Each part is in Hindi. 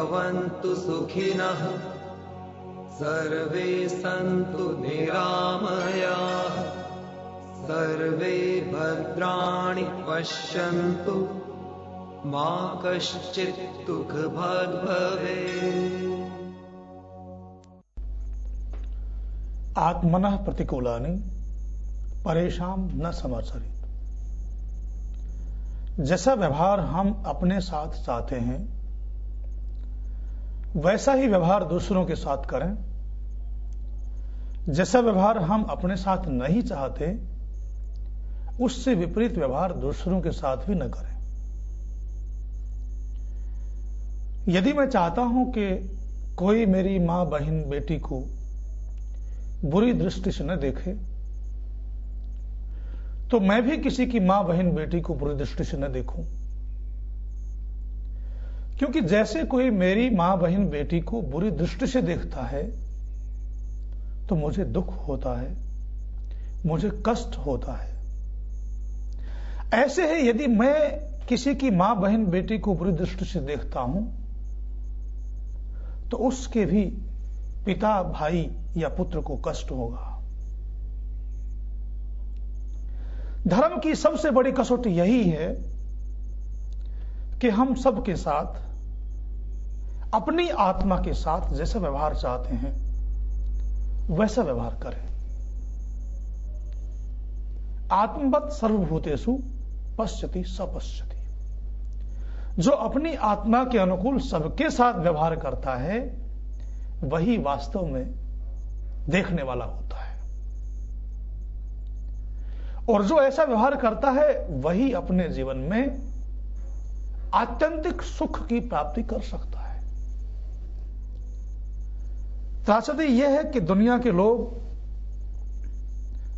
भवन्तु सुखिनः सर्वे सन्तु निरामयाः सर्वे भद्राणि पश्यन्तु मा कश्चित् दुःखभाग् भवेत्। आत्मनः प्रतिकूलानि परेशान न समाचरित। जैसा व्यवहार हम अपने साथ चाहते हैं वैसा ही व्यवहार दूसरों के साथ करें। जैसा व्यवहार हम अपने साथ नहीं चाहते उससे विपरीत व्यवहार दूसरों के साथ भी न करें। यदि मैं चाहता हूं कि कोई मेरी मां बहन बेटी को बुरी दृष्टि से न देखे तो मैं भी किसी की मां बहन बेटी को बुरी दृष्टि से न देखूं, क्योंकि जैसे कोई मेरी मां बहन बेटी को बुरी दृष्टि से देखता है तो मुझे दुख होता है, मुझे कष्ट होता है। ऐसे ही यदि मैं किसी की मां बहन बेटी को बुरी दृष्टि से देखता हूं तो उसके भी पिता भाई या पुत्र को कष्ट होगा। धर्म की सबसे बड़ी कसौटी यही है कि हम सबके साथ अपनी आत्मा के साथ जैसा व्यवहार चाहते हैं वैसा व्यवहार करें। आत्मवत् सर्वभूतेषु पश्यति स पश्यति। जो अपनी आत्मा के अनुकूल सबके साथ व्यवहार करता है वही वास्तव में देखने वाला होता है, और जो ऐसा व्यवहार करता है वही अपने जीवन में आत्यंतिक सुख की प्राप्ति कर सकता है। त्रासदी यह है कि दुनिया के लोग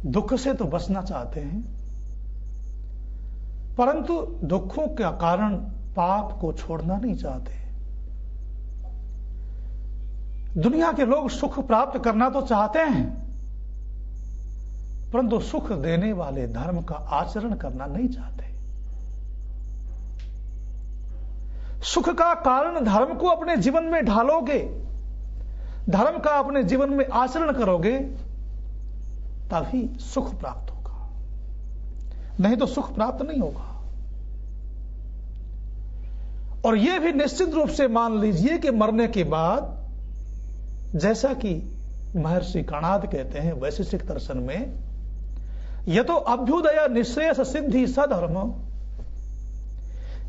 दुख से तो बचना चाहते हैं, परंतु दुखों का कारण पाप को छोड़ना नहीं चाहते। दुनिया के लोग सुख प्राप्त करना तो चाहते हैं, परंतु सुख देने वाले धर्म का आचरण करना नहीं चाहते। सुख का कारण धर्म को अपने जीवन में ढालोगे, धर्म का अपने जीवन में आचरण करोगे, तभी सुख प्राप्त होगा, नहीं तो सुख प्राप्त नहीं होगा। और यह भी निश्चित रूप से मान लीजिए कि मरने के बाद, जैसा कि महर्षि कणाद कहते हैं वैशेषिक दर्शन में, यह तो अभ्युदय निश्रेयस सिद्धि सधर्म,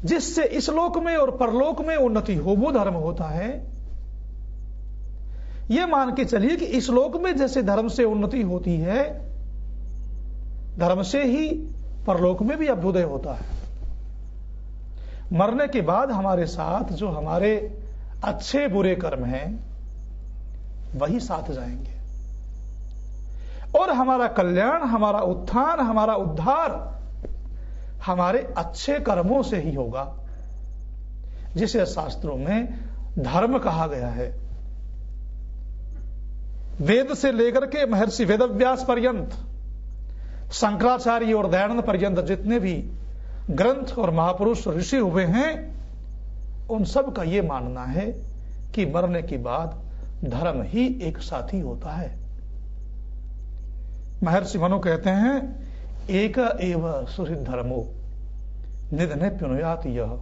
जिससे इस लोक में और परलोक में उन्नति हो वो धर्म होता है। यह मान के चलिए कि इस लोक में जैसे धर्म से उन्नति होती है, धर्म से ही परलोक में भी अभ्युदय होता है। मरने के बाद हमारे साथ जो हमारे अच्छे बुरे कर्म हैं वही साथ जाएंगे, और हमारा कल्याण, हमारा उत्थान, हमारा उद्धार हमारे अच्छे कर्मों से ही होगा, जिसे शास्त्रों में धर्म कहा गया है। वेद से लेकर के महर्षि वेदव्यास पर्यंत, शंकराचार्य और दयानंद पर्यंत जितने भी ग्रंथ और महापुरुष ऋषि हुए हैं, उन सब का यह मानना है कि मरने के बाद धर्म ही एक साथी होता है। महर्षि मनु कहते हैं, एक एव सुहृद धर्मो निधने प्युनुयात यह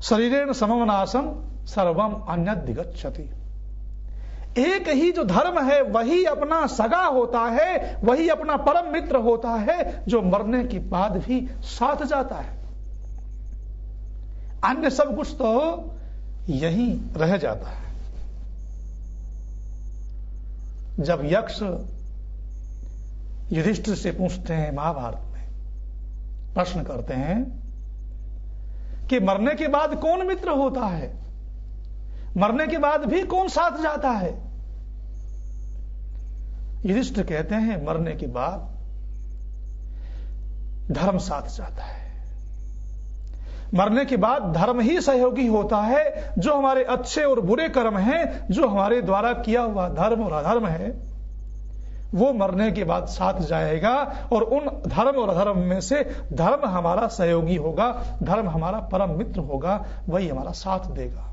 शरीरेण समम नाशम सर्वम अन्यदिगच्छति। एक ही जो धर्म है वही अपना सगा होता है, वही अपना परम मित्र होता है, जो मरने के बाद भी साथ जाता है। अन्य सब कुछ तो यही रह जाता है। जब यक्ष युधिष्ठिर से पूछते हैं, महाभारत में प्रश्न करते हैं कि मरने के बाद कौन मित्र होता है, मरने के बाद भी कौन साथ जाता है? युधिष्ठिर कहते हैं, मरने के बाद धर्म साथ जाता है। मरने के बाद धर्म ही सहयोगी होता है। जो हमारे अच्छे और बुरे कर्म हैं, जो हमारे द्वारा किया हुआ धर्म और अधर्म है, वो मरने के बाद साथ जाएगा, और उन धर्म और अधर्म में से धर्म हमारा सहयोगी होगा, धर्म हमारा परम मित्र होगा, वही हमारा साथ देगा।